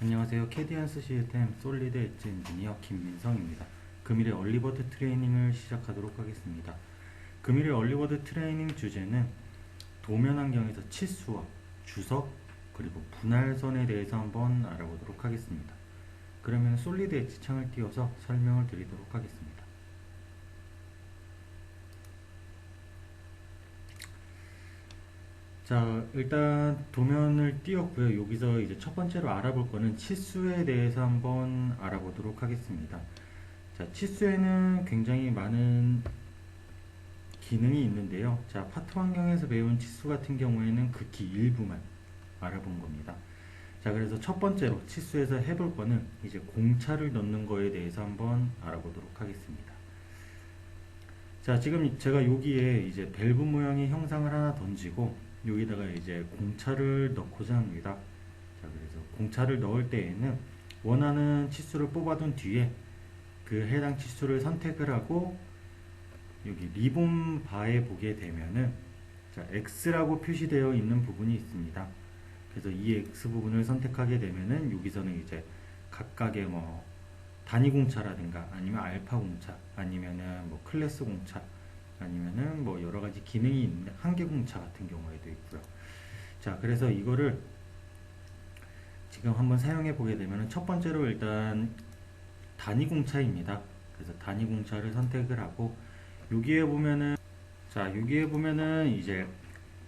안녕하세요. 캐디언스 시스템 솔리드 엣지 엔지니어 김민성입니다. 금일의 얼리버드 트레이닝을 시작하도록 하겠습니다. 금일의 얼리버드 트레이닝 주제는 도면 환경에서 치수와 주석 그리고 분할선에 대해서 한번 알아보도록 하겠습니다. 그러면 솔리드 엣지 창을 띄워서 설명을 드리도록 하겠습니다. 자, 일단 도면을 띄웠고요. 여기서 이제 첫 번째로 알아볼 거는 치수에 대해서 한번 알아보도록 하겠습니다. 자, 치수에는 굉장히 많은 기능이 있는데요. 자, 파트 환경에서 배운 치수 같은 경우에는 극히 일부만 알아본 겁니다. 자, 그래서 첫 번째로 치수에서 해볼 거는 이제 공차를 넣는 거에 대해서 한번 알아보도록 하겠습니다. 자, 지금 제가 여기에 이제 밸브 모양의 형상을 하나 던지고 여기다가 이제 공차를 넣고자 합니다. 자, 그래서 공차를 넣을 때에는 원하는 치수를 뽑아둔 뒤에 그 해당 치수를 선택을 하고 여기 리본 바에 보게 되면은 자, X라고 표시되어 있는 부분이 있습니다. 그래서 이 X 부분을 선택하게 되면은 여기서는 이제 각각의 뭐 단위 공차라든가 아니면 알파 공차 아니면은 뭐 클래스 공차 아니면은 뭐 여러 가지 기능이 있는데 한계 공차 같은 경우에도 있고요. 자, 그래서 이거를 지금 한번 사용해 보게 되면은 첫 번째로 일단 단위 공차입니다. 그래서 단위 공차를 선택을 하고 여기에 보면은 자, 여기에 보면은 이제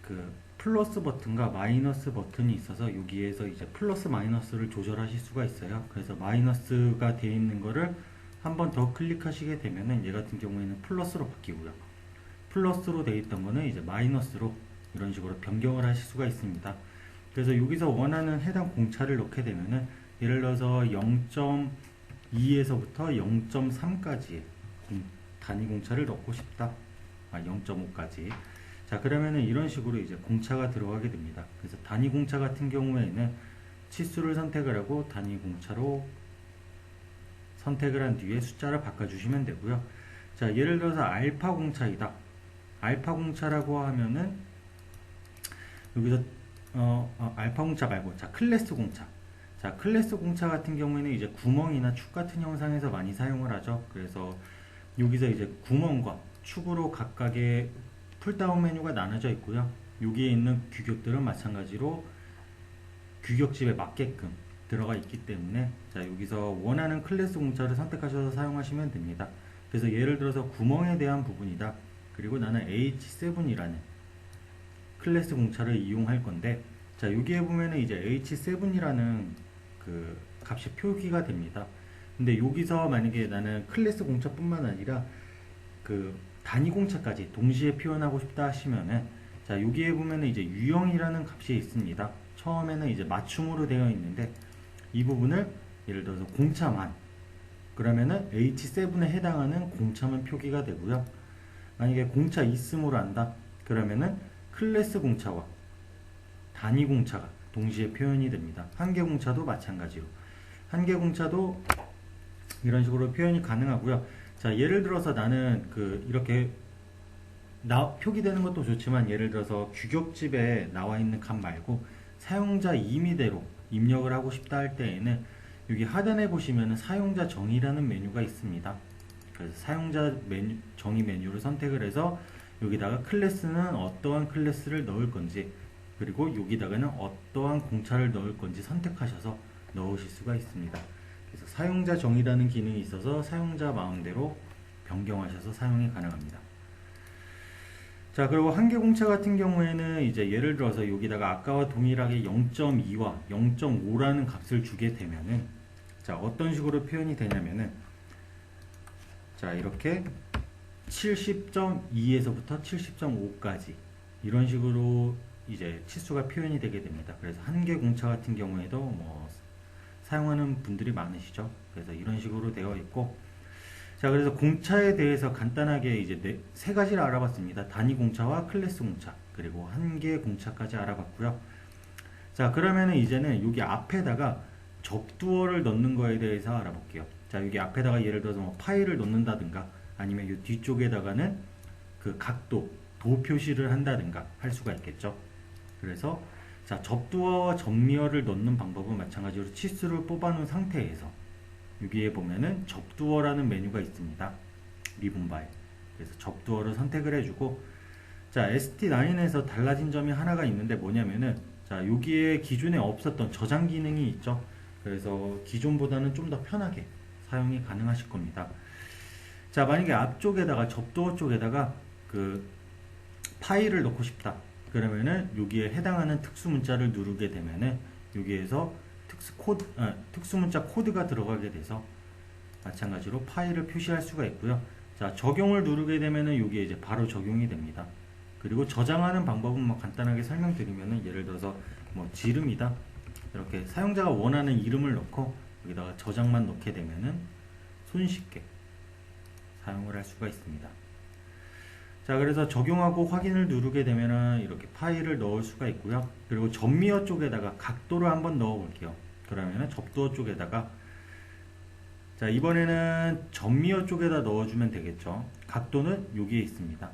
그 플러스 버튼과 마이너스 버튼이 있어서 여기에서 이제 플러스 마이너스를 조절하실 수가 있어요. 그래서 마이너스가 되어 있는 거를 한 번 더 클릭하시게 되면은 얘 같은 경우에는 플러스로 바뀌고요. 플러스로 되어 있던 거는 이제 마이너스로 이런 식으로 변경을 하실 수가 있습니다. 그래서 여기서 원하는 해당 공차를 넣게 되면은 예를 들어서 0.2에서부터 0.3까지 단위 공차를 넣고 싶다. 0.5까지. 자, 그러면은 이런 식으로 이제 공차가 들어가게 됩니다. 그래서 단위 공차 같은 경우에는 치수를 선택을 하고 단위 공차로 선택을 한 뒤에 숫자를 바꿔주시면 되고요. 자, 예를 들어서 알파 공차이다. 알파 공차라고 하면은 여기서 알파 공차 말고 자, 클래스 공차. 자, 클래스 공차 같은 경우에는 이제 구멍이나 축 같은 형상에서 많이 사용을 하죠. 그래서 여기서 이제 구멍과 축으로 각각의 풀다운 메뉴가 나눠져 있고요. 여기에 있는 규격들은 마찬가지로 규격집에 맞게끔 들어가 있기 때문에 자, 여기서 원하는 클래스 공차를 선택하셔서 사용하시면 됩니다. 그래서 예를 들어서 구멍에 대한 부분이다. 그리고 나는 H7이라는 클래스 공차를 이용할 건데 자, 여기에 보면은 이제 H7이라는 그 값이 표기가 됩니다. 근데 여기서 만약에 나는 클래스 공차뿐만 아니라 그 단위 공차까지 동시에 표현하고 싶다 하시면은 자, 여기에 보면은 이제 유형이라는 값이 있습니다. 처음에는 이제 맞춤으로 되어 있는데 이 부분을 예를 들어서 공차만 그러면은 H7에 해당하는 공차만 표기가 되고요. 만약에 공차 있음으로 한다 그러면은 클래스 공차와 단위 공차가 동시에 표현이 됩니다. 한계 공차도 마찬가지로 한계 공차도 이런 식으로 표현이 가능하고요. 자, 예를 들어서 나는 이렇게 표기되는 것도 좋지만 예를 들어서 규격집에 나와 있는 값 말고 사용자 임의대로 입력을 하고 싶다 할 때에는 여기 하단에 보시면 사용자 정의라는 메뉴가 있습니다. 그래서 사용자 정의 메뉴를 선택을 해서 여기다가 클래스는 어떠한 클래스를 넣을 건지 그리고 여기다가는 어떠한 공차를 넣을 건지 선택하셔서 넣으실 수가 있습니다. 그래서 사용자 정의라는 기능이 있어서 사용자 마음대로 변경하셔서 사용이 가능합니다. 자, 그리고 한계 공차 같은 경우에는 이제 예를 들어서 여기다가 아까와 동일하게 0.2와 0.5라는 값을 주게 되면은 자, 어떤 식으로 표현이 되냐면은 자, 이렇게 70.2에서부터 70.5까지 이런 식으로 이제 치수가 표현이 되게 됩니다. 그래서 한계 공차 같은 경우에도 뭐 사용하는 분들이 많으시죠. 그래서 이런 식으로 되어 있고 자, 그래서 공차에 대해서 간단하게 이제 세 가지를 알아봤습니다. 단위 공차와 클래스 공차 그리고 한계 공차까지 알아봤고요. 자, 그러면은 이제는 여기 앞에다가 적두어를 넣는 거에 대해서 알아볼게요. 자, 여기 앞에다가 예를 들어서 뭐 파일을 넣는다든가 아니면 이 뒤쪽에다가는 그 각도 도 표시를 한다든가 할 수가 있겠죠. 그래서 자, 접두어, 접미어를 넣는 방법은 마찬가지로 치수를 뽑아 놓은 상태에서 여기에 보면은 접두어라는 메뉴가 있습니다. 리본바에. 그래서 접두어를 선택을 해주고, 자, ST9에서 달라진 점이 하나가 있는데 뭐냐면은, 자, 여기에 기존에 없었던 저장 기능이 있죠. 그래서 기존보다는 좀 더 편하게 사용이 가능하실 겁니다. 자, 만약에 앞쪽에다가 접두어 쪽에다가 그 파일을 넣고 싶다. 그러면은 여기에 해당하는 특수 문자를 누르게 되면은 여기에서 특수 문자 코드가 들어가게 돼서 마찬가지로 파일을 표시할 수가 있고요. 자, 적용을 누르게 되면은 여기에 이제 바로 적용이 됩니다. 그리고 저장하는 방법은 뭐 간단하게 설명드리면은, 예를 들어서 뭐 지름이다. 이렇게 사용자가 원하는 이름을 넣고 여기다가 저장만 넣게 되면은 손쉽게 사용을 할 수가 있습니다. 자, 그래서 적용하고 확인을 누르게 되면은 이렇게 파일을 넣을 수가 있고요. 그리고 접미어 쪽에다가 각도를 한번 넣어 볼게요. 그러면은 접두어 쪽에다가, 자, 이번에는 접미어 쪽에다 넣어주면 되겠죠. 각도는 여기에 있습니다.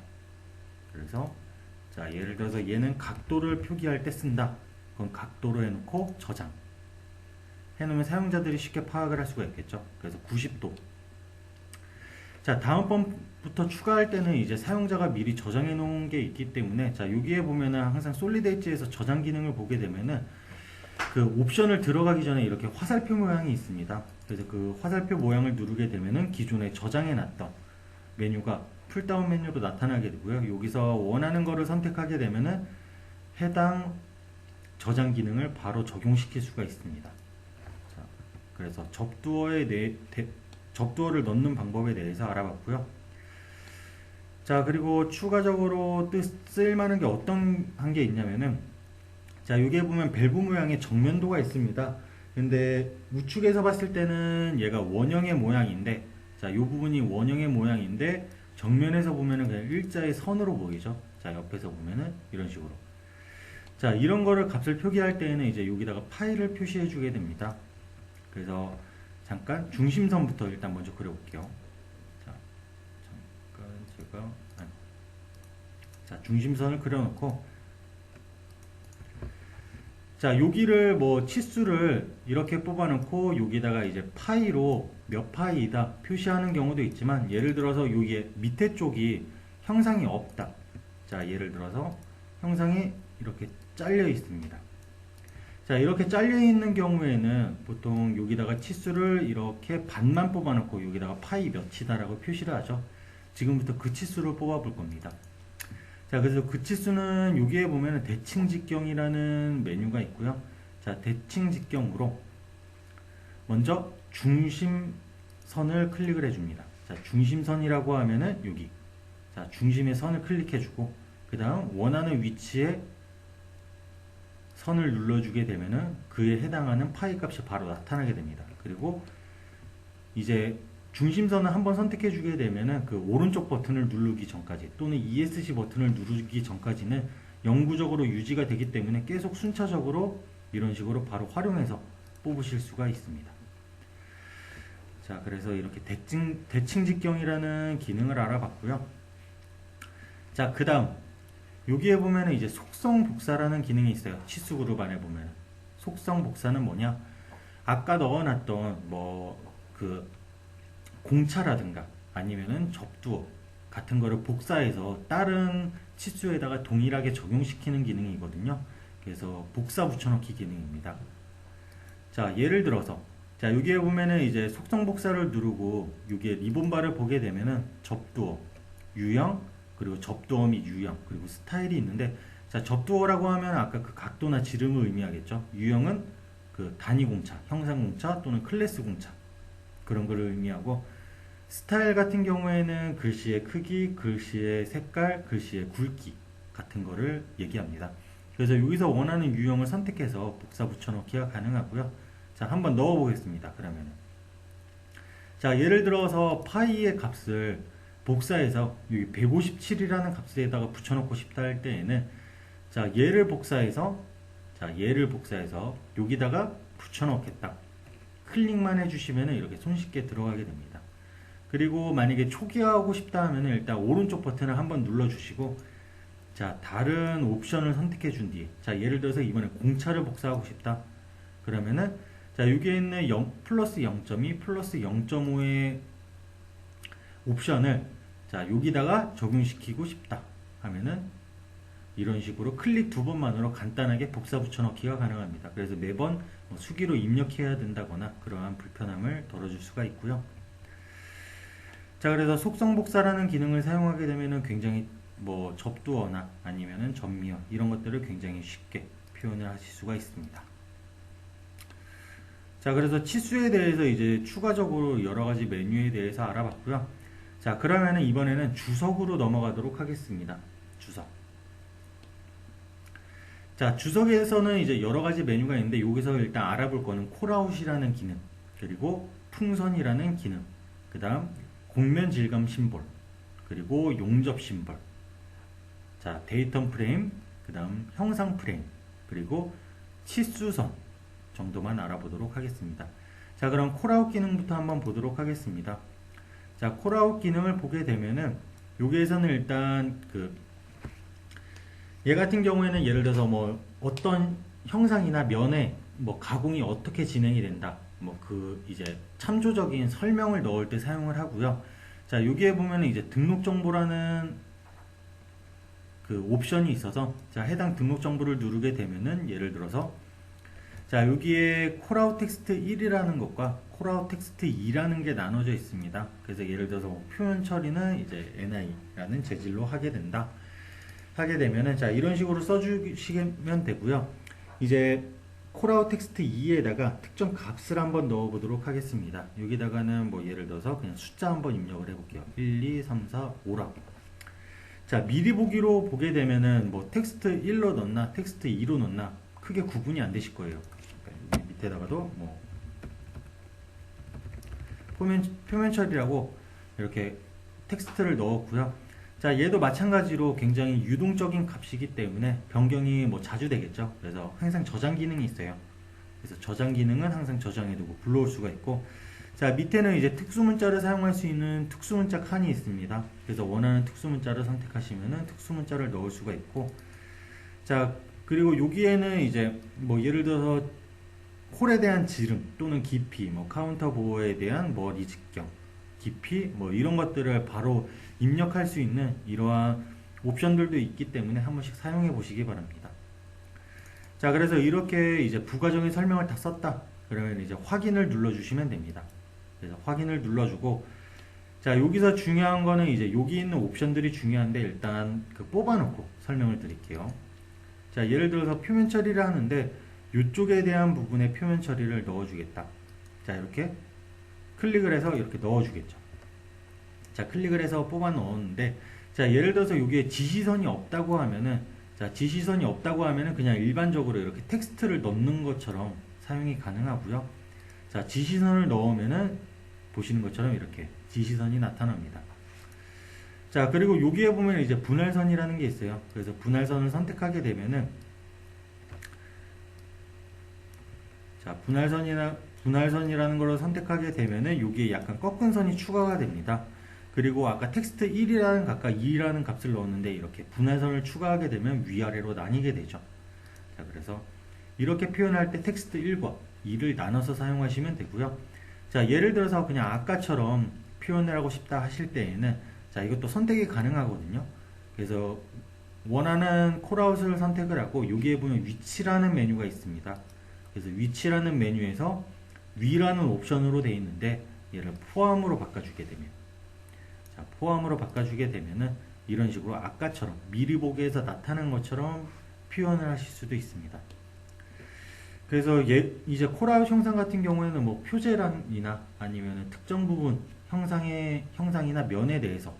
그래서 자, 예를 들어서 얘는 각도를 표기할 때 쓴다. 그건 각도로 해놓고 저장 해놓으면 사용자들이 쉽게 파악을 할 수가 있겠죠. 그래서 90도. 자, 다음번부터 추가할 때는 이제 사용자가 미리 저장해 놓은 게 있기 때문에, 자, 여기에 보면은 항상 솔리드 엣지에서 저장 기능을 보게 되면은 그 옵션을 들어가기 전에 이렇게 화살표 모양이 있습니다. 그래서 그 화살표 모양을 누르게 되면은 기존에 저장해 놨던 메뉴가 풀다운 메뉴로 나타나게 되고요. 여기서 원하는 거를 선택하게 되면은 해당 저장 기능을 바로 적용시킬 수가 있습니다. 자, 그래서 접두어를 넣는 방법에 대해서 알아봤고요. 자, 그리고 추가적으로 쓸만한 게 어떤 한 게 있냐면은, 자, 여기에 보면 밸브 모양의 정면도가 있습니다. 근데 우측에서 봤을 때는 얘가 원형의 모양인데, 자, 이 부분이 원형의 모양인데 정면에서 보면은 그냥 일자의 선으로 보이죠. 자, 옆에서 보면은 이런 식으로. 자, 이런 거를 값을 표기할 때에는 이제 여기다가 파일을 표시해 주게 됩니다. 그래서 잠깐 중심선부터 일단 먼저 그려볼게요. 자, 잠깐 자, 중심선을 그려놓고, 자, 여기를 뭐 치수를 이렇게 뽑아놓고 여기다가 이제 파이로 몇 파이이다 표시하는 경우도 있지만, 예를 들어서 여기에 밑에 쪽이 형상이 없다. 자, 예를 들어서 형상이 이렇게 잘려 있습니다. 자, 이렇게 잘려 있는 경우에는 보통 여기다가 치수를 이렇게 반만 뽑아놓고 여기다가 파이 몇이다라고 표시를 하죠. 지금부터 그 치수를 뽑아 볼 겁니다. 자, 그래서 그 치수는 여기에 보면은 대칭 직경이라는 메뉴가 있고요. 자, 대칭 직경으로 먼저 중심선을 클릭을 해줍니다. 자, 중심선이라고 하면은 여기, 자, 중심의 선을 클릭해주고, 그 다음 원하는 위치에 선을 눌러주게 되면은 그에 해당하는 파이 값이 바로 나타나게 됩니다. 그리고 이제 중심선을 한번 선택해 주게 되면은 그 오른쪽 버튼을 누르기 전까지, 또는 ESC 버튼을 누르기 전까지는 영구적으로 유지가 되기 때문에 계속 순차적으로 이런 식으로 바로 활용해서 뽑으실 수가 있습니다. 자, 그래서 이렇게 대칭 직경이라는 기능을 알아봤고요. 자, 그 다음 여기에 보면은 이제 속성 복사라는 기능이 있어요. 치수 그룹 안에 보면 속성 복사는 뭐냐? 아까 넣어놨던 뭐 그 공차라든가 아니면은 접두어 같은 거를 복사해서 다른 치수에다가 동일하게 적용시키는 기능이거든요. 그래서 복사 붙여넣기 기능입니다. 자, 예를 들어서, 자, 여기에 보면은 이제 속성 복사를 누르고 여기에 리본바를 보게 되면은 접두어, 유형, 그리고 접두어 및 유형, 그리고 스타일이 있는데, 자, 접두어라고 하면 아까 그 각도나 지름을 의미하겠죠. 유형은 그 단위 공차, 형상 공차 또는 클래스 공차, 그런 거를 의미하고, 스타일 같은 경우에는 글씨의 크기, 글씨의 색깔, 글씨의 굵기 같은 거를 얘기합니다. 그래서 여기서 원하는 유형을 선택해서 복사 붙여넣기가 가능하고요. 자, 한번 넣어 보겠습니다. 그러면은, 자, 예를 들어서 파이의 값을 복사해서 여기 157이라는 값에다가 붙여넣고 싶다 할 때에는, 자, 얘를 복사해서 여기다가 붙여넣겠다. 클릭만 해주시면 이렇게 손쉽게 들어가게 됩니다. 그리고 만약에 초기화하고 싶다 하면 일단 오른쪽 버튼을 한번 눌러주시고, 자, 다른 옵션을 선택해 준 뒤에, 자, 예를 들어서 이번에 공차를 복사하고 싶다. 그러면은, 자, 여기에 있는 플러스 0.2, 플러스 0.5의 옵션을, 자, 여기다가 적용시키고 싶다. 하면은, 이런 식으로 클릭 2번만으로 간단하게 복사 붙여넣기가 가능합니다. 그래서 매번 뭐 수기로 입력해야 된다거나 그러한 불편함을 덜어줄 수가 있고요. 자, 그래서 속성 복사라는 기능을 사용하게 되면은 굉장히 뭐 접두어나 아니면은 전미어 이런 것들을 굉장히 쉽게 표현을 하실 수가 있습니다. 자, 그래서 치수에 대해서 이제 추가적으로 여러 가지 메뉴에 대해서 알아봤고요. 자, 그러면은 이번에는 주석으로 넘어가도록 하겠습니다. 주석. 자, 주석에서는 이제 여러 가지 메뉴가 있는데 여기서 일단 알아볼 거는 콜아웃이라는 기능, 그리고 풍선이라는 기능, 그 다음 곡면 질감 심볼, 그리고 용접 심볼, 자, 데이터 프레임, 그 다음 형상 프레임, 그리고 치수선 정도만 알아보도록 하겠습니다. 자, 그럼 콜아웃 기능부터 한번 보도록 하겠습니다. 자, 콜아웃 기능을 보게 되면은 여기에서는 일단 얘 같은 경우에는 예를 들어서 뭐 어떤 형상이나 면에 뭐 가공이 어떻게 진행이 된다, 뭐 이제 참조적인 설명을 넣을 때 사용을 하고요. 자, 여기에 보면 이제 등록 정보라는 옵션이 있어서, 자, 해당 등록 정보를 누르게 되면은 예를 들어서, 자, 여기에 콜아웃 텍스트 1이라는 것과 콜아웃 텍스트 2라는 게 나눠져 있습니다. 그래서 예를 들어서 표현 처리는 이제 ni라는 재질로 하게 된다. 하게 되면은, 자, 이런 식으로 써주시면 되고요. 이제 콜아웃 텍스트 2에다가 특정 값을 한번 넣어 보도록 하겠습니다. 여기다가는 뭐 예를 들어서 그냥 숫자 한번 입력을 해볼게요. 1, 2, 3, 4, 5라고. 자, 미리 보기로 보게 되면은 뭐 텍스트 1로 넣나 텍스트 2로 넣나 크게 구분이 안 되실 거예요. 여기 밑에다가도 뭐 표면 처리라고 이렇게 텍스트를 넣었고요. 자, 얘도 마찬가지로 굉장히 유동적인 값이기 때문에 변경이 뭐 자주 되겠죠. 그래서 항상 저장 기능이 있어요. 그래서 저장 기능은 항상 저장해두고 불러올 수가 있고, 자, 밑에는 이제 특수문자를 사용할 수 있는 특수문자 칸이 있습니다. 그래서 원하는 특수문자를 선택하시면은 특수문자를 넣을 수가 있고, 자, 그리고 여기에는 이제 뭐 예를 들어서 콜에 대한 지름 또는 깊이, 뭐 카운터 보호에 대한 머리 직경, 깊이, 뭐 이런 것들을 바로 입력할 수 있는 이러한 옵션들도 있기 때문에 한 번씩 사용해 보시기 바랍니다. 자, 그래서 이렇게 이제 부가적인 설명을 다 썼다. 그러면 이제 확인을 눌러주시면 됩니다. 그래서 확인을 눌러주고, 자, 여기서 중요한 거는 이제 여기 있는 옵션들이 중요한데 일단 뽑아놓고 설명을 드릴게요. 자, 예를 들어서 표면 처리를 하는데 이쪽에 대한 부분에 표면 처리를 넣어주겠다. 자, 이렇게 클릭을 해서 이렇게 넣어주겠죠. 자, 클릭을 해서 뽑아 넣었는데, 자, 예를 들어서 여기에 지시선이 없다고 하면은, 자, 지시선이 없다고 하면은 그냥 일반적으로 이렇게 텍스트를 넣는 것처럼 사용이 가능하고요. 자, 지시선을 넣으면은 보시는 것처럼 이렇게 지시선이 나타납니다. 자, 그리고 여기에 보면 이제 분할선이라는 게 있어요. 그래서 분할선을 선택하게 되면은, 자, 분할선이라는 걸 선택하게 되면은 여기에 약간 꺾은 선이 추가가 됩니다. 그리고 아까 텍스트 1이라는 값과 2라는 값을 넣었는데 이렇게 분할선을 추가하게 되면 위아래로 나뉘게 되죠. 자, 그래서 이렇게 표현할 때 텍스트 1과 2를 나눠서 사용하시면 되고요. 자, 예를 들어서 그냥 아까처럼 표현을 하고 싶다 하실 때에는, 자, 이것도 선택이 가능하거든요. 그래서 원하는 콜아웃을 선택을 하고 여기에 보면 위치라는 메뉴가 있습니다. 그래서 위치라는 메뉴에서 위라는 옵션으로 되어 있는데 얘를 포함으로 바꿔주게 되면, 자, 포함으로 바꿔주게 되면은 이런 식으로 아까처럼 미리 보기에서 나타난 것처럼 표현을 하실 수도 있습니다. 그래서 이제 콜아웃 형상 같은 경우에는 뭐 표제란이나 아니면 특정 부분 형상이나 면에 대해서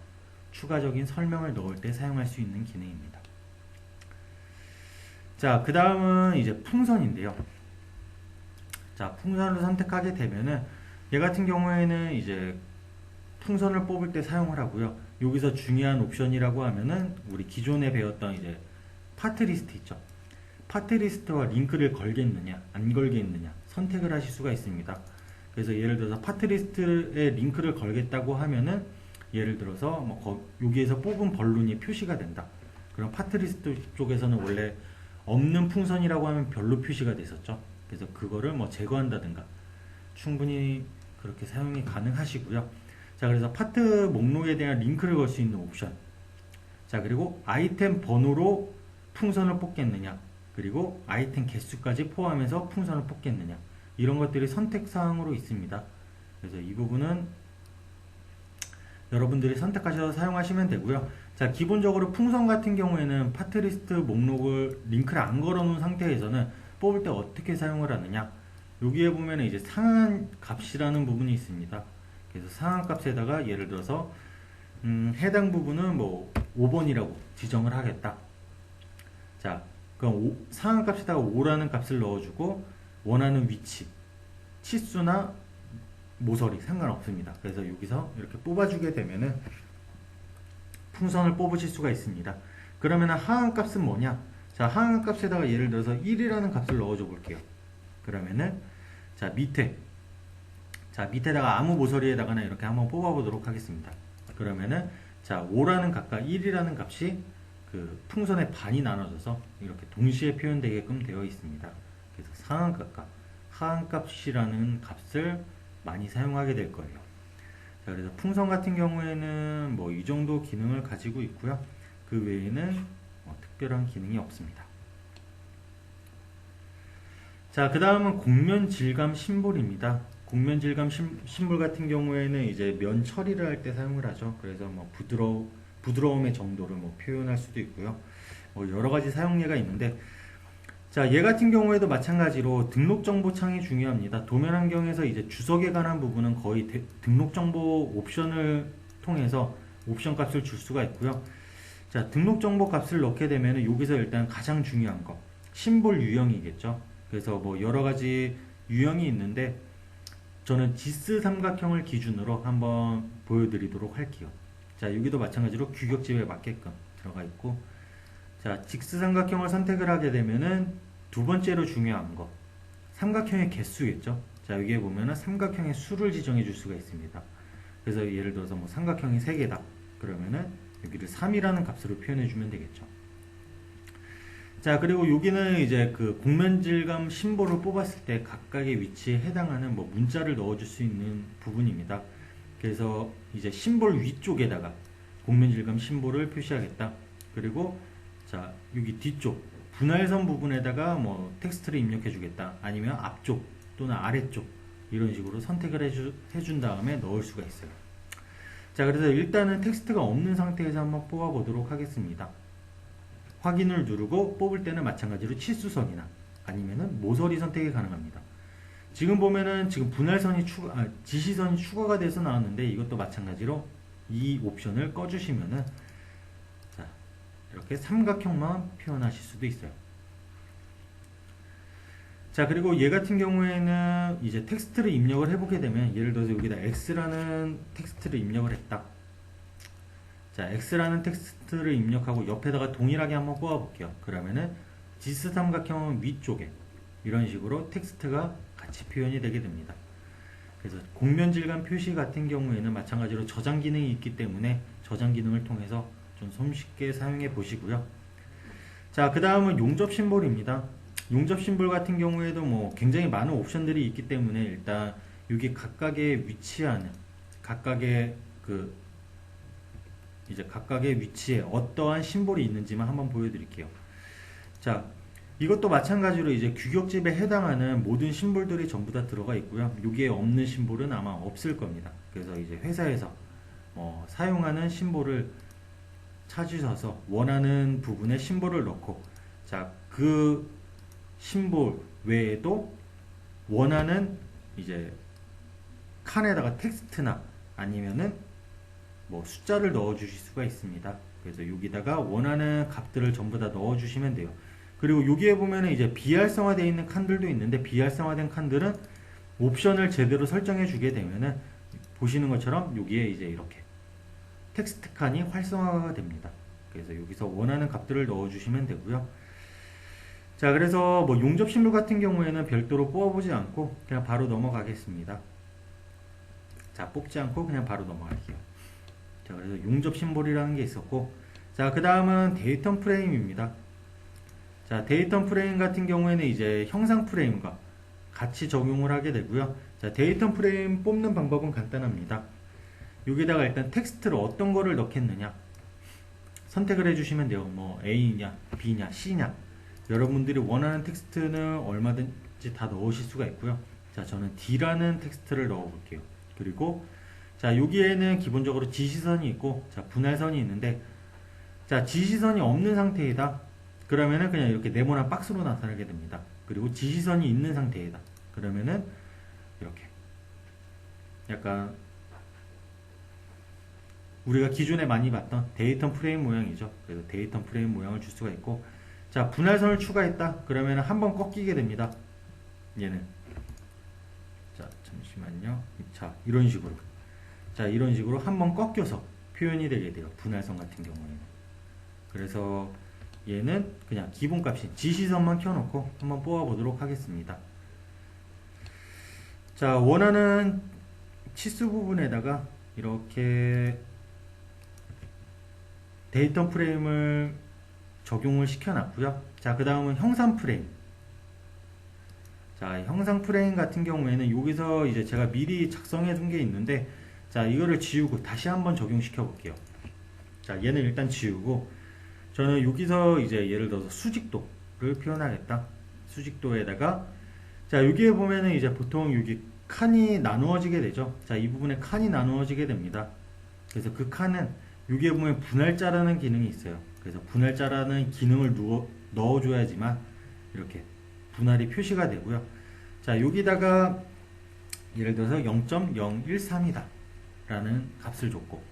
추가적인 설명을 넣을 때 사용할 수 있는 기능입니다. 자, 그 다음은 이제 풍선인데요. 자, 풍선을 선택하게 되면은 얘 같은 경우에는 이제 풍선을 뽑을 때 사용을 하고요. 여기서 중요한 옵션이라고 하면은 우리 기존에 배웠던 이제 파트 리스트 있죠. 파트 리스트와 링크를 걸겠느냐 안 걸겠느냐 선택을 하실 수가 있습니다. 그래서 예를 들어서 파트 리스트에 링크를 걸겠다고 하면은 예를 들어서 뭐 여기에서 뽑은 번론이 표시가 된다. 그럼 파트리스트 쪽에서는 원래 없는 풍선이라고 하면 별로 표시가 됐었죠. 그래서 그거를 뭐 제거한다든가 충분히 그렇게 사용이 가능하시고요. 자, 그래서 파트 목록에 대한 링크를 걸 수 있는 옵션. 자, 그리고 아이템 번호로 풍선을 뽑겠느냐, 그리고 아이템 개수까지 포함해서 풍선을 뽑겠느냐, 이런 것들이 선택사항으로 있습니다. 그래서 이 부분은 여러분들이 선택하셔서 사용하시면 되고요. 자, 기본적으로 풍선 같은 경우에는 파트리스트 목록을 링크를 안 걸어 놓은 상태에서는 뽑을 때 어떻게 사용을 하느냐, 여기에 보면 이제 상한 값이라는 부분이 있습니다. 그래서 상한 값에다가 예를 들어서 해당 부분은 뭐 5번이라고 지정을 하겠다. 자, 그럼 상한 값에다가 5라는 값을 넣어주고 원하는 위치, 치수나 모서리 상관없습니다. 그래서 여기서 이렇게 뽑아주게 되면은 풍선을 뽑으실 수가 있습니다. 그러면 하한 값은 뭐냐? 자, 하한 값에다가 예를 들어서 1이라는 값을 넣어줘 볼게요. 그러면은 자, 밑에다가 아무 모서리에다가나 이렇게 한번 뽑아 보도록 하겠습니다. 그러면은 자, 5라는 값과 1이라는 값이 그 풍선의 반이 나눠져서 이렇게 동시에 표현되게끔 되어 있습니다. 그래서 상한 값과 하한 값이라는 값을 많이 사용하게 될 거예요. 자, 그래서 풍선 같은 경우에는 뭐 이 정도 기능을 가지고 있고요. 그 외에는 특별한 기능이 없습니다. 자, 그 다음은 곡면 질감 심볼입니다. 곡면 질감 심볼 같은 경우에는 이제 면 처리를 할 때 사용을 하죠. 그래서 뭐 부드러움의 정도를 뭐 표현할 수도 있고요. 뭐 여러 가지 사용례가 있는데, 자, 얘 같은 경우에도 마찬가지로 등록 정보 창이 중요합니다. 도면 환경에서 이제 주석에 관한 부분은 거의 등록 정보 옵션을 통해서 옵션 값을 줄 수가 있고요. 자, 등록 정보 값을 넣게 되면 여기서 일단 가장 중요한 거, 심볼 유형이겠죠. 그래서 뭐 여러 가지 유형이 있는데 저는 지스 삼각형을 기준으로 한번 보여드리도록 할게요. 자, 여기도 마찬가지로 규격집에 맞게끔 들어가 있고, 자, 직스 삼각형을 선택을 하게 되면은 두 번째로 중요한 거, 삼각형의 개수겠죠. 자, 여기에 보면은 삼각형의 수를 지정해 줄 수가 있습니다. 그래서 예를 들어서 뭐 삼각형이 3개다. 그러면은 여기를 3이라는 값으로 표현해 주면 되겠죠. 자, 그리고 여기는 이제 그 곡면 질감 심볼을 뽑았을 때 각각의 위치에 해당하는 뭐 문자를 넣어 줄 수 있는 부분입니다. 그래서 이제 심볼 위쪽에다가 곡면 질감 심볼을 표시하겠다. 그리고 자, 여기 뒤쪽 분할선 부분에다가 뭐 텍스트를 입력해 주겠다. 아니면 앞쪽 또는 아래쪽 이런 식으로 선택을 해준 다음에 넣을 수가 있어요. 자, 그래서 일단은 텍스트가 없는 상태에서 한번 뽑아 보도록 하겠습니다. 확인을 누르고 뽑을 때는 마찬가지로 치수선이나 아니면은 모서리 선택이 가능합니다. 지금 보면은 지금 분할선이 지시선이 추가가 돼서 나왔는데 이것도 마찬가지로 이 옵션을 꺼주시면은 자, 이렇게 삼각형만 표현하실 수도 있어요. 자, 그리고 얘 같은 경우에는 이제 텍스트를 입력을 해보게 되면 예를 들어서 여기다 X라는 텍스트를 입력을 했다. 자, X라는 텍스트를 입력하고 옆에다가 동일하게 한번 뽑아볼게요. 그러면은 지스 삼각형은 위쪽에 이런 식으로 텍스트가 같이 표현이 되게 됩니다. 그래서 곡면 질감 표시 같은 경우에는 마찬가지로 저장 기능이 있기 때문에 저장 기능을 통해서 좀 손쉽게 사용해 보시고요. 자, 그 다음은 용접 심볼입니다. 용접 심볼 같은 경우에도 뭐 굉장히 많은 옵션들이 있기 때문에 일단 여기 각각의 위치하는 각각의 각각의 위치에 어떠한 심볼이 있는지만 한번 보여드릴게요. 자, 이것도 마찬가지로 이제 규격집에 해당하는 모든 심볼들이 전부 다 들어가 있고요. 여기에 없는 심볼은 아마 없을 겁니다. 그래서 이제 회사에서 사용하는 심볼을 찾으셔서 원하는 부분에 심볼을 넣고, 자, 그 심볼 외에도 원하는 이제 칸에다가 텍스트나 아니면은 뭐 숫자를 넣어 주실 수가 있습니다. 그래서 여기다가 원하는 값들을 전부 다 넣어 주시면 돼요. 그리고 여기에 보면은 이제 비활성화되어 있는 칸들도 있는데, 비활성화된 칸들은 옵션을 제대로 설정해 주게 되면은 보시는 것처럼 여기에 이제 이렇게 텍스트 칸이 활성화가 됩니다. 그래서 여기서 원하는 값들을 넣어 주시면 되고요. 자, 그래서 뭐 용접 심볼 같은 경우에는 별도로 뽑아보지 않고 그냥 바로 넘어가겠습니다. 자, 뽑지 않고 그냥 바로 넘어갈게요. 자, 그래서 용접 심볼이라는 게 있었고, 자, 그 다음은 데이터 프레임입니다. 자, 데이터 프레임 같은 경우에는 이제 형상 프레임과 같이 적용을 하게 되고요. 자, 데이터 프레임 뽑는 방법은 간단합니다. 여기다가 일단 텍스트를 어떤 거를 넣겠느냐 선택을 해주시면 돼요. 뭐 A냐, B냐, C냐. 여러분들이 원하는 텍스트는 얼마든지 다 넣으실 수가 있고요. 자, 저는 D라는 텍스트를 넣어 볼게요. 그리고 자, 여기에는 기본적으로 지시선이 있고, 자, 분할선이 있는데, 자, 지시선이 없는 상태이다. 그러면은 그냥 이렇게 네모난 박스로 나타나게 됩니다. 그리고 지시선이 있는 상태이다. 그러면은 이렇게 약간 우리가 기존에 많이 봤던 데이터 프레임 모양이죠. 그래서 데이터 프레임 모양을 줄 수가 있고, 자, 분할선을 추가했다. 그러면 한번 꺾이게 됩니다. 얘는. 자, 잠시만요. 자, 이런 식으로. 자, 이런 식으로 한번 꺾여서 표현이 되게 돼요. 분할선 같은 경우에는. 그래서 얘는 그냥 기본값인 지시선만 켜놓고 한번 뽑아보도록 하겠습니다. 자, 원하는 치수 부분에다가 이렇게 데이터 프레임을 적용을 시켜놨고요. 자, 그 다음은 형상 프레임. 자, 형상 프레임 같은 경우에는 여기서 이제 제가 미리 작성해 둔 게 있는데, 자, 이거를 지우고 다시 한번 적용시켜 볼게요. 자, 얘는 일단 지우고, 저는 여기서 이제 예를 들어서 수직도를 표현하겠다. 수직도에다가, 자, 여기에 보면은 이제 보통 여기 칸이 나누어지게 되죠. 자, 이 부분에 칸이 나누어지게 됩니다. 그래서 그 칸은 여기에 보면 분할자라는 기능이 있어요. 그래서 분할자라는 기능을 넣어줘야지만 이렇게 분할이 표시가 되고요. 자, 여기다가 예를 들어서 0.013이다 라는 값을 줬고,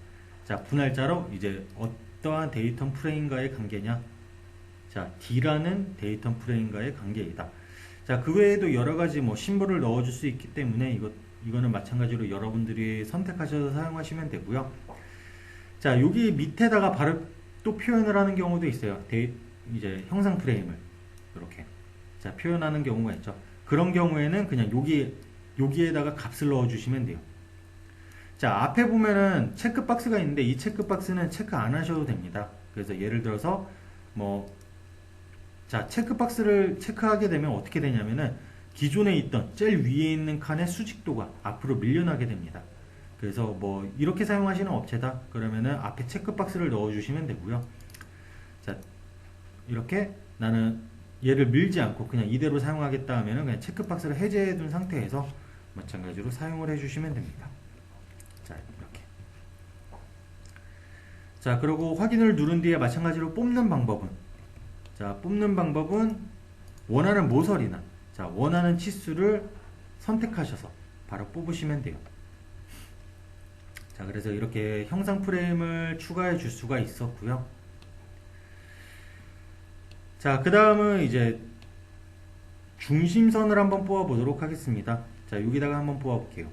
자, 분할자로 이제 어떠한 데이터 프레임과의 관계냐, 자, D라는 데이터 프레임과의 관계이다. 자, 그 외에도 여러가지 뭐 심볼을 넣어줄 수 있기 때문에 이거는 마찬가지로 여러분들이 선택하셔서 사용하시면 되고요. 자, 여기 밑에다가 바로 또 표현을 하는 경우도 있어요. 이제 형상 프레임을 이렇게 자, 표현하는 경우가 있죠. 그런 경우에는 그냥 여기에다가 값을 넣어주시면 돼요. 자, 앞에 보면은 체크박스가 있는데 이 체크박스는 체크 안 하셔도 됩니다. 그래서 예를 들어서 뭐 자, 체크박스를 체크하게 되면 어떻게 되냐면은 기존에 있던 제일 위에 있는 칸의 수직도가 앞으로 밀려나게 됩니다. 그래서 뭐 이렇게 사용하시는 업체다 그러면은 앞에 체크박스를 넣어주시면 되고요. 자, 이렇게 나는 얘를 밀지 않고 그냥 이대로 사용하겠다 하면은 그냥 체크박스를 해제해 둔 상태에서 마찬가지로 사용을 해주시면 됩니다. 자, 이렇게. 자, 그리고 확인을 누른 뒤에 마찬가지로 뽑는 방법은, 자, 뽑는 방법은 원하는 모서리나, 자, 원하는 치수를 선택하셔서 바로 뽑으시면 돼요. 자, 그래서 이렇게 형상 프레임을 추가해 줄 수가 있었고요. 자, 그 다음은 이제 중심선을 한번 뽑아 보도록 하겠습니다. 자, 여기다가 한번 뽑아 볼게요.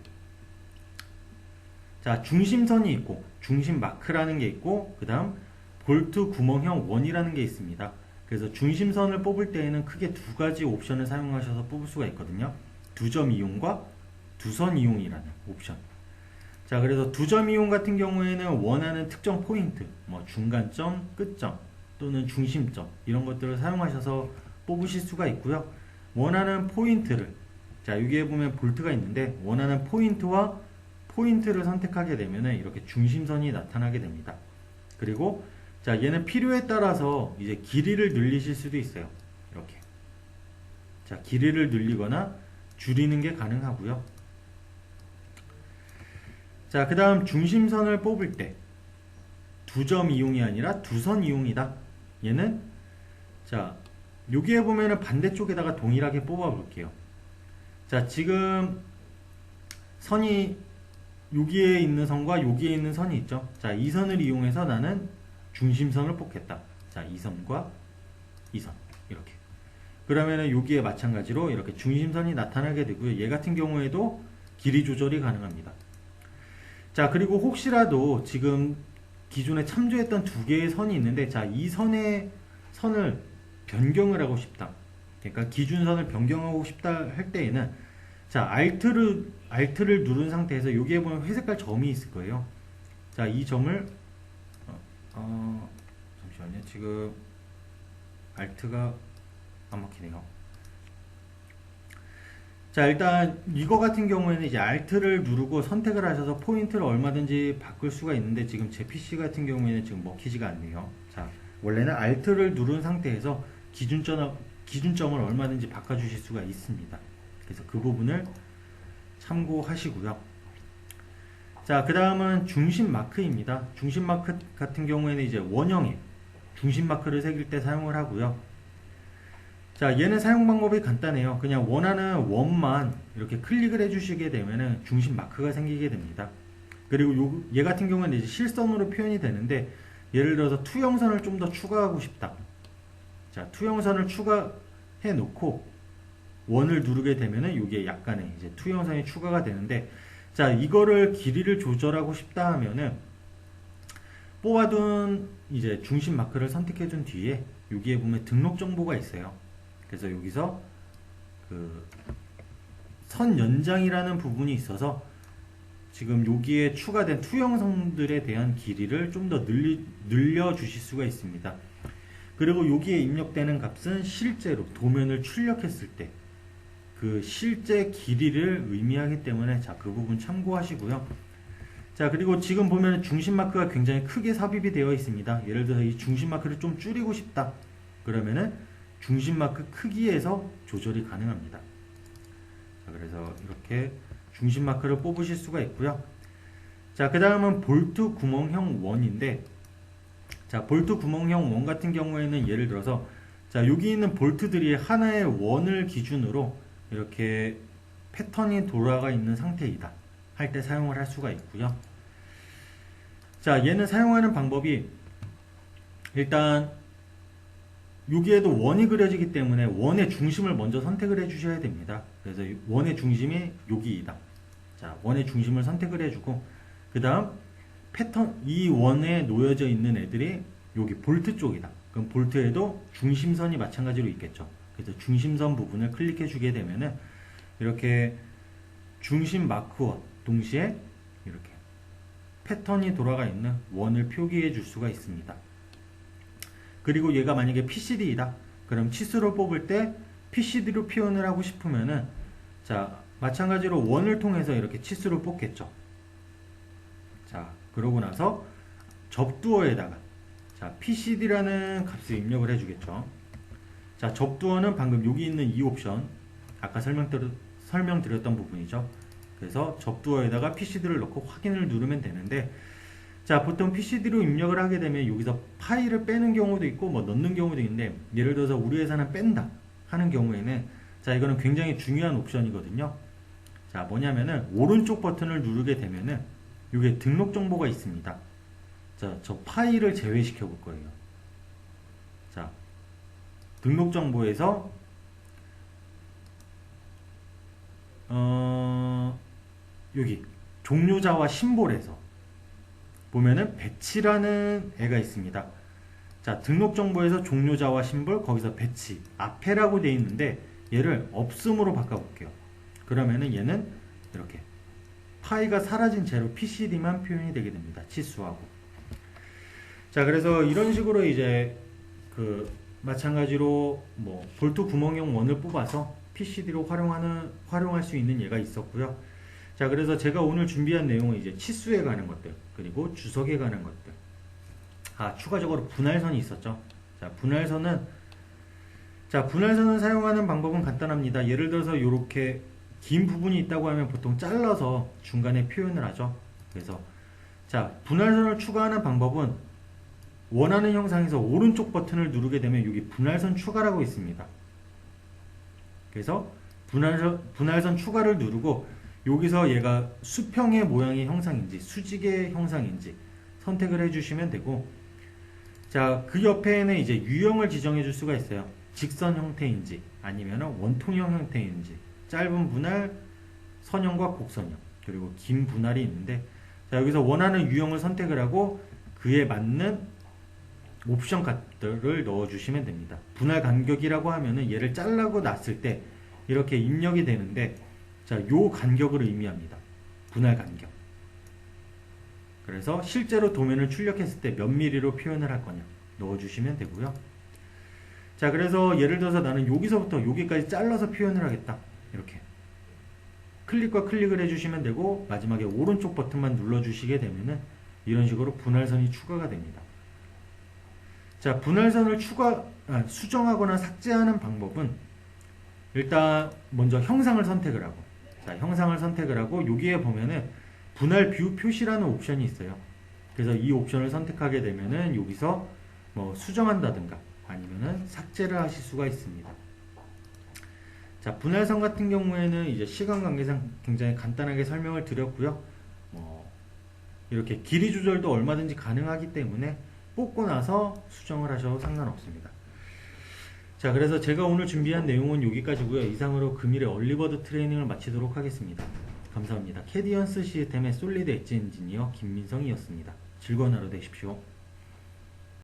자, 중심선이 있고 중심 마크라는 게 있고 그 다음 볼트 구멍형 원이라는 게 있습니다. 그래서 중심선을 뽑을 때에는 크게 두 가지 옵션을 사용하셔서 뽑을 수가 있거든요. 두 점 이용과 두 선 이용이라는 옵션. 자, 그래서 두 점 이용 같은 경우에는 원하는 특정 포인트, 뭐 중간점, 끝점 또는 중심점 이런 것들을 사용하셔서 뽑으실 수가 있고요. 원하는 포인트를, 자, 여기에 보면 볼트가 있는데 원하는 포인트와 포인트를 선택하게 되면 이렇게 중심선이 나타나게 됩니다. 그리고 자, 얘는 필요에 따라서 이제 길이를 늘리실 수도 있어요. 이렇게. 자, 길이를 늘리거나 줄이는 게 가능하고요. 자, 그 다음 중심선을 뽑을 때 두 점 이용이 아니라 두 선 이용이다. 얘는 자, 여기에 보면은 반대쪽에다가 동일하게 뽑아 볼게요. 자, 지금 선이 여기에 있는 선과 여기에 있는 선이 있죠. 자, 이 선을 이용해서 나는 중심선을 뽑겠다. 자, 이 선과 이 선 이렇게. 그러면은 여기에 마찬가지로 이렇게 중심선이 나타나게 되고요. 얘 같은 경우에도 길이 조절이 가능합니다. 자, 그리고 혹시라도 지금 기존에 참조했던 두 개의 선이 있는데, 자, 이 선을 변경을 하고 싶다. 그러니까 기준선을 변경하고 싶다 할 때에는, 자, Alt를 누른 상태에서 여기에 보면 회색깔 점이 있을 거예요. 자, 이 점을 잠시만요. 지금 알트가 안 막히네요. 자, 일단 이거 같은 경우에는 이제 알트를 누르고 선택을 하셔서 포인트를 얼마든지 바꿀 수가 있는데 지금 제 PC 같은 경우에는 지금 먹히지가 않네요. 자, 원래는 알트를 누른 상태에서 기준점을 얼마든지 바꿔주실 수가 있습니다. 그래서 그 부분을 참고하시고요. 자, 그 다음은 중심 마크입니다. 중심 마크 같은 경우에는 이제 원형에 중심 마크를 새길 때 사용을 하고요. 자, 얘는 사용 방법이 간단해요. 그냥 원하는 원만 이렇게 클릭을 해주시게 되면은 중심 마크가 생기게 됩니다. 그리고 얘 같은 경우는 이제 실선으로 표현이 되는데, 예를 들어서 투영선을 좀 더 추가하고 싶다. 자, 투영선을 추가해 놓고 원을 누르게 되면은 이게 약간의 이제 투영선이 추가가 되는데, 자, 이거를 길이를 조절하고 싶다 하면은 뽑아둔 이제 중심 마크를 선택해 둔 뒤에 여기에 보면 등록 정보가 있어요. 그래서 여기서 그 선 연장이라는 부분이 있어서 지금 여기에 추가된 투영선들에 대한 길이를 좀 더 늘려 주실 수가 있습니다. 그리고 여기에 입력되는 값은 실제로 도면을 출력했을 때 그 실제 길이를 의미하기 때문에, 자, 그 부분 참고하시고요. 자, 그리고 지금 보면 중심 마크가 굉장히 크게 삽입이 되어 있습니다. 예를 들어서 이 중심 마크를 좀 줄이고 싶다. 그러면은 중심 마크 크기에서 조절이 가능합니다. 자, 그래서 이렇게 중심 마크를 뽑으실 수가 있고요. 자, 그 다음은 볼트 구멍형 원인데, 자, 볼트 구멍형 원 같은 경우에는 예를 들어서, 자, 여기 있는 볼트들이 하나의 원을 기준으로 이렇게 패턴이 돌아가 있는 상태이다 할 때 사용을 할 수가 있고요. 자, 얘는 사용하는 방법이 일단 여기에도 원이 그려지기 때문에 원의 중심을 먼저 선택을 해 주셔야 됩니다. 그래서 원의 중심이 여기이다. 자, 원의 중심을 선택을 해주고, 그 다음 패턴, 이 원에 놓여져 있는 애들이 여기 볼트 쪽이다. 그럼 볼트에도 중심선이 마찬가지로 있겠죠. 그래서 중심선 부분을 클릭해 주게 되면은 이렇게 중심 마크와 동시에 이렇게 패턴이 돌아가 있는 원을 표기해 줄 수가 있습니다. 그리고 얘가 만약에 PCD이다. 그럼 치수를 뽑을 때 PCD로 표현을 하고 싶으면은, 자, 마찬가지로 원을 통해서 이렇게 치수를 뽑겠죠. 자, 그러고 나서 접두어에다가, 자, PCD라는 값을 입력을 해주겠죠. 자, 접두어는 방금 여기 있는 이 옵션, 아까 설명드렸던 부분이죠. 그래서 접두어에다가 PCD를 넣고 확인을 누르면 되는데, 자, 보통 PCD로 입력을 하게 되면 여기서 파일을 빼는 경우도 있고 뭐 넣는 경우도 있는데, 예를 들어서 우리 회사는 뺀다 하는 경우에는, 자, 이거는 굉장히 중요한 옵션이거든요. 자, 뭐냐면은 오른쪽 버튼을 누르게 되면은 여기에 등록 정보가 있습니다. 자, 저 파일을 제외시켜 볼 거예요. 자, 등록 정보에서 여기 종료자와 심볼에서 보면은 배치라는 애가 있습니다. 자, 등록 정보에서 종료자와 심볼, 거기서 배치 앞에라고 되어 있는데 얘를 없음으로 바꿔볼게요. 그러면은 얘는 이렇게 파이가 사라진 채로 PCD만 표현이 되게 됩니다. 치수하고. 자, 그래서 이런 식으로 이제 그 마찬가지로 뭐 볼트 구멍형 원을 뽑아서 PCD로 활용할 수 있는 예가 있었고요. 자, 그래서 제가 오늘 준비한 내용은 이제 치수에 관한 것들, 그리고 주석에 관한 것들. 아, 추가적으로 분할선이 있었죠. 자, 분할선은 사용하는 방법은 간단합니다. 예를 들어서 이렇게 긴 부분이 있다고 하면 보통 잘라서 중간에 표현을 하죠. 그래서 자, 분할선을 추가하는 방법은 원하는 형상에서 오른쪽 버튼을 누르게 되면 여기 분할선 추가라고 있습니다. 그래서 분할선 추가를 누르고 여기서 얘가 수평의 모양의 형상인지 수직의 형상인지 선택을 해주시면 되고, 자, 그 옆에는 이제 유형을 지정해 줄 수가 있어요. 직선 형태인지 아니면 원통형 형태인지, 짧은 분할, 선형과 곡선형, 그리고 긴 분할이 있는데, 자, 여기서 원하는 유형을 선택을 하고 그에 맞는 옵션 값들을 넣어주시면 됩니다. 분할 간격이라고 하면은 얘를 잘라고 놨을 때 이렇게 입력이 되는데, 자, 요 간격을 의미합니다. 분할 간격. 그래서 실제로 도면을 출력했을 때 몇 미리로 표현을 할 거냐, 넣어주시면 되고요. 자, 그래서 예를 들어서 나는 여기서부터 여기까지 잘라서 표현을 하겠다. 이렇게 클릭과 클릭을 해주시면 되고 마지막에 오른쪽 버튼만 눌러주시게 되면은 이런 식으로 분할선이 추가가 됩니다. 자, 분할선을 수정하거나 삭제하는 방법은 일단 먼저 형상을 선택을 하고, 자, 형상을 선택을 하고 여기에 보면은 분할 뷰 표시라는 옵션이 있어요. 그래서 이 옵션을 선택하게 되면은 여기서 뭐 수정한다든가 아니면은 삭제를 하실 수가 있습니다. 자, 분할선 같은 경우에는 이제 시간 관계상 굉장히 간단하게 설명을 드렸고요. 이렇게 길이 조절도 얼마든지 가능하기 때문에 뽑고 나서 수정을 하셔도 상관없습니다. 자, 그래서 제가 오늘 준비한 내용은 여기까지고요. 이상으로 금일의 얼리버드 트레이닝을 마치도록 하겠습니다. 감사합니다. 캐디언스 시스템의 솔리드 엣지 엔지니어 김민성이었습니다. 즐거운 하루 되십시오.